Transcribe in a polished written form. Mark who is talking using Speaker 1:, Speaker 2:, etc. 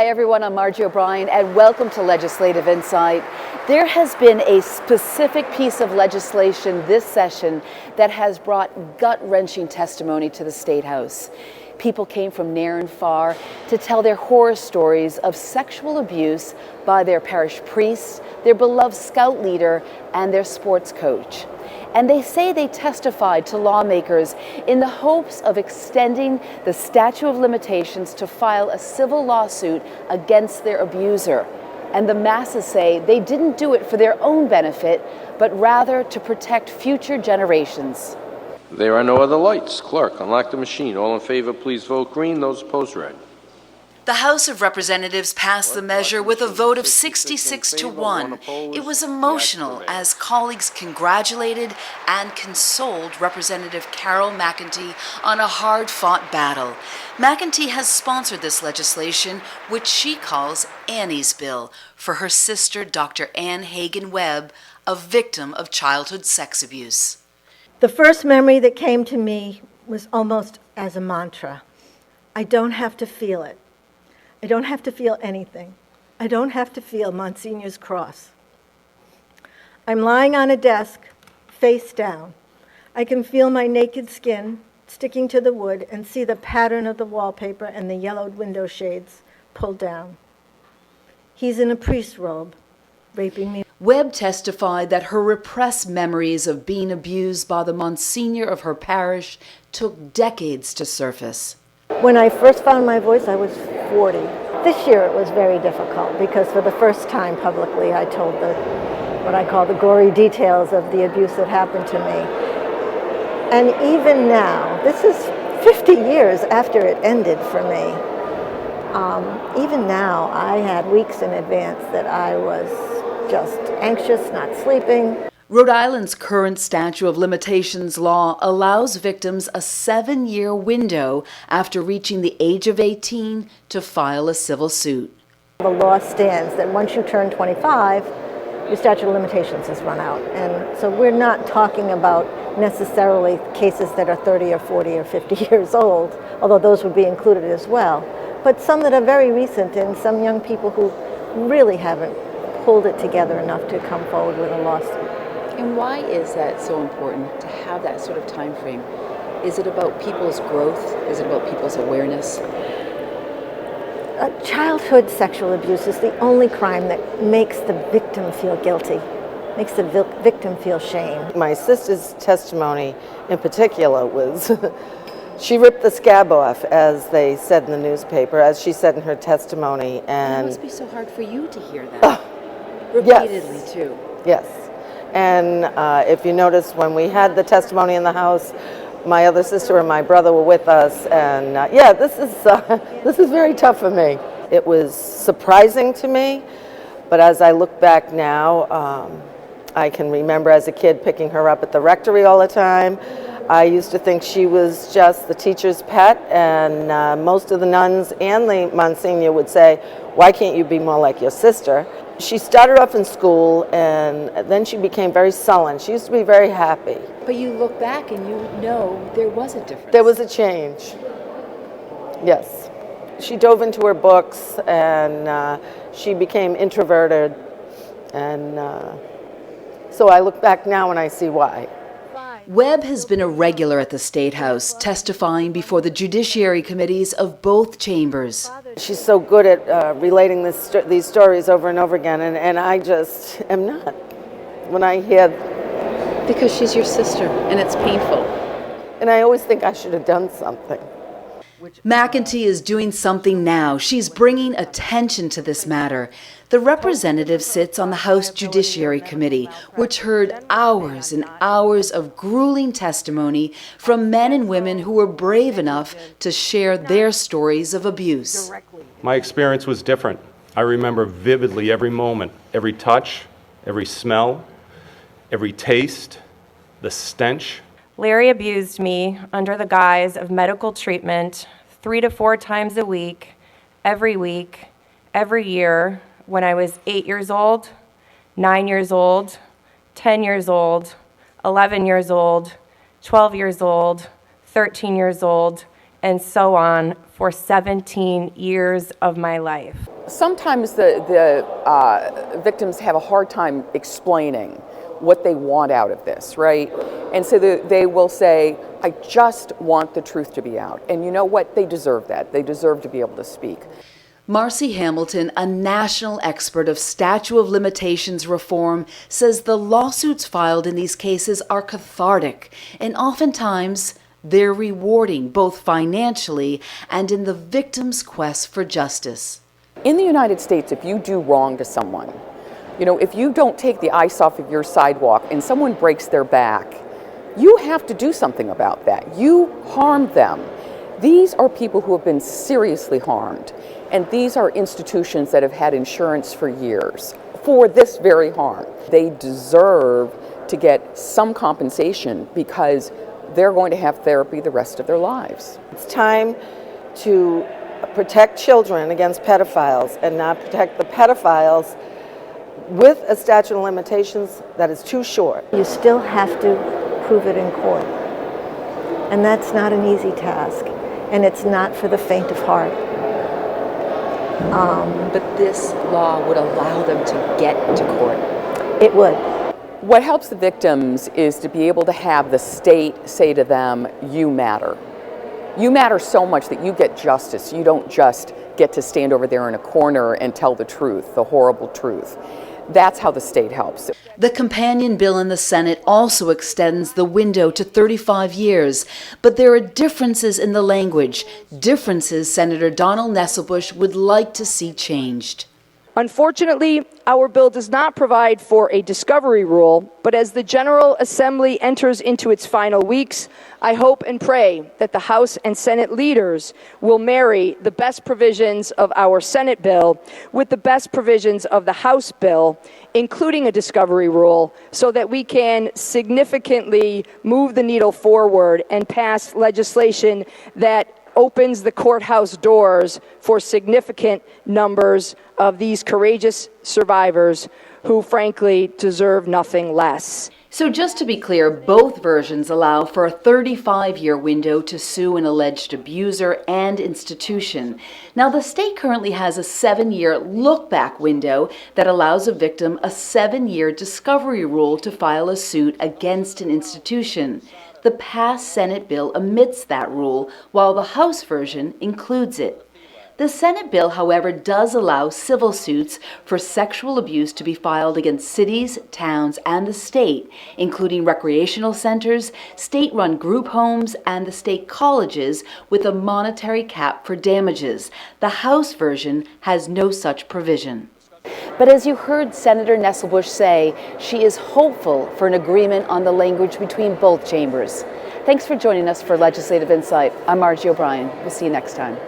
Speaker 1: everyone, I'm Margie O'Brien and welcome to Legislative Insight. There has been a specific piece of legislation this session that has brought gut-wrenching testimony to the State House. People came from near and far to tell their horror stories of sexual abuse by their parish priest, their beloved scout leader, and their sports coach. And they say they testified to lawmakers in the hopes of extending the statute of limitations to file a civil lawsuit against their abuser. And the masses say they didn't do it for their own benefit, but rather to protect future generations.
Speaker 2: There are no other lights. Clerk, unlock the machine. All in favor, please vote green. Those opposed, red.
Speaker 1: The House of Representatives passed the measure with a vote of 66 to 1. It was emotional as colleagues congratulated and consoled Representative Carol McEntee on a hard-fought battle. McEntee has sponsored this legislation, which she calls Annie's Bill, for her sister, Dr. Hagan Webb, a victim of childhood sex abuse.
Speaker 3: The first memory that came to me was almost as a mantra. I don't have to feel it. I don't have to feel anything. I don't have to feel Monsignor's cross. I'm lying on a desk, face down. I can feel my naked skin sticking to the wood and see the pattern of the wallpaper and the yellowed window shades pulled down. He's in a priest's robe, raping me.
Speaker 1: Webb testified that her repressed memories of being abused by the Monsignor of her parish took decades to surface.
Speaker 3: When I first found my voice, I was 40. This year it was very difficult because for the first time publicly I told what I call the gory details of the abuse that happened to me. And even now, this is 50 years after it ended for me, even now I had weeks in advance that I was just anxious, not sleeping.
Speaker 1: Rhode Island's current statute of limitations law allows victims a 7-year window after reaching the age of 18 to file a civil suit.
Speaker 3: The law stands that once you turn 25, your statute of limitations has run out. And so we're not talking about necessarily cases that are 30 or 40 or 50 years old, although those would be included as well, but some that are very recent and some young people who really haven't pulled it together enough to come forward with a lawsuit.
Speaker 1: And why is that so important to have that sort of time frame? Is it about people's growth? Is it about people's awareness?
Speaker 3: Childhood sexual abuse is the only crime that makes the victim feel guilty, makes the victim feel shame.
Speaker 4: My sister's testimony in particular was, she ripped the scab off, as they said in the newspaper, as she said in her testimony. And
Speaker 1: it must be so hard for you to hear that, repeatedly
Speaker 4: yes,
Speaker 1: too.
Speaker 4: Yes. And if you notice, when we had the testimony in the House, my other sister and my brother were with us, and yeah, this is very tough for me. It was surprising to me, but as I look back now, I can remember as a kid picking her up at the rectory all the time. I used to think she was just the teacher's pet, and most of the nuns and the Monsignor would say, "Why can't you be more like your sister?" She started off in school, and then she became very sullen. She used to be very happy.
Speaker 1: But you look back and you know there was a difference.
Speaker 4: There was a change. Yes. She dove into her books, and she became introverted. And so I look back now and I see why.
Speaker 1: Webb has been a regular at the State House, testifying before the judiciary committees of both chambers.
Speaker 4: She's so good at relating these stories over and over again, and I just am not. When I hear...
Speaker 1: Because she's your sister, and it's painful.
Speaker 4: And I always think I should have done something.
Speaker 1: McEntee is doing something now. She's bringing attention to this matter. The representative sits on the House Judiciary Committee, which heard hours and hours of grueling testimony from men and women who were brave enough to share their stories of abuse.
Speaker 5: My experience was different. I remember vividly every moment, every touch, every smell, every taste, the stench.
Speaker 6: Larry abused me under the guise of medical treatment 3 to 4 times a week, every year, when I was 8 years old, 9 years old, 10 years old, 11 years old, 12 years old, 13 years old, and so on for 17 years of my life.
Speaker 7: Sometimes the victims have a hard time explaining what they want out of this, right? And so they will say, I just want the truth to be out. And you know what? They deserve that. They deserve to be able to speak.
Speaker 1: Marcy Hamilton, a national expert of statute of limitations reform, says the lawsuits filed in these cases are cathartic, and oftentimes they're rewarding both financially and in the victim's quest for justice.
Speaker 7: In the United States, if you do wrong to someone, if you don't take the ice off of your sidewalk and someone breaks their back, you have to do something about that. You harmed them. These are people who have been seriously harmed, and these are institutions that have had insurance for years for this very harm. They deserve to get some compensation because they're going to have therapy the rest of their lives.
Speaker 4: It's time to protect children against pedophiles and not protect the pedophiles with a statute of limitations that is too short.
Speaker 3: You still have to prove it in court. And that's not an easy task. And it's not for the faint of heart.
Speaker 1: But this law would allow them to get to court.
Speaker 3: It would.
Speaker 7: What helps the victims is to be able to have the state say to them, you matter. You matter so much that you get justice. You don't just get to stand over there in a corner and tell the truth, the horrible truth. That's how the state helps.
Speaker 1: The companion bill in the Senate also extends the window to 35 years, but there are differences in the language, differences Senator Donna Nesselbush would like to see changed.
Speaker 8: Unfortunately, our bill does not provide for a discovery rule, but as the General Assembly enters into its final weeks, I hope and pray that the House and Senate leaders will marry the best provisions of our Senate bill with the best provisions of the House bill, including a discovery rule, so that we can significantly move the needle forward and pass legislation that opens the courthouse doors for significant numbers of these courageous survivors who frankly deserve nothing less.
Speaker 1: So just to be clear, both versions allow for a 35-year window to sue an alleged abuser and institution. Now, the state currently has a 7-year look-back window that allows a victim a 7-year discovery rule to file a suit against an institution. The passed Senate bill omits that rule, while the House version includes it. The Senate bill, however, does allow civil suits for sexual abuse to be filed against cities, towns, and the state, including recreational centers, state-run group homes, and the state colleges, with a monetary cap for damages. The House version has no such provision. But as you heard Senator Nesselbush say, she is hopeful for an agreement on the language between both chambers. Thanks for joining us for Legislative Insight. I'm Margie O'Brien. We'll see you next time.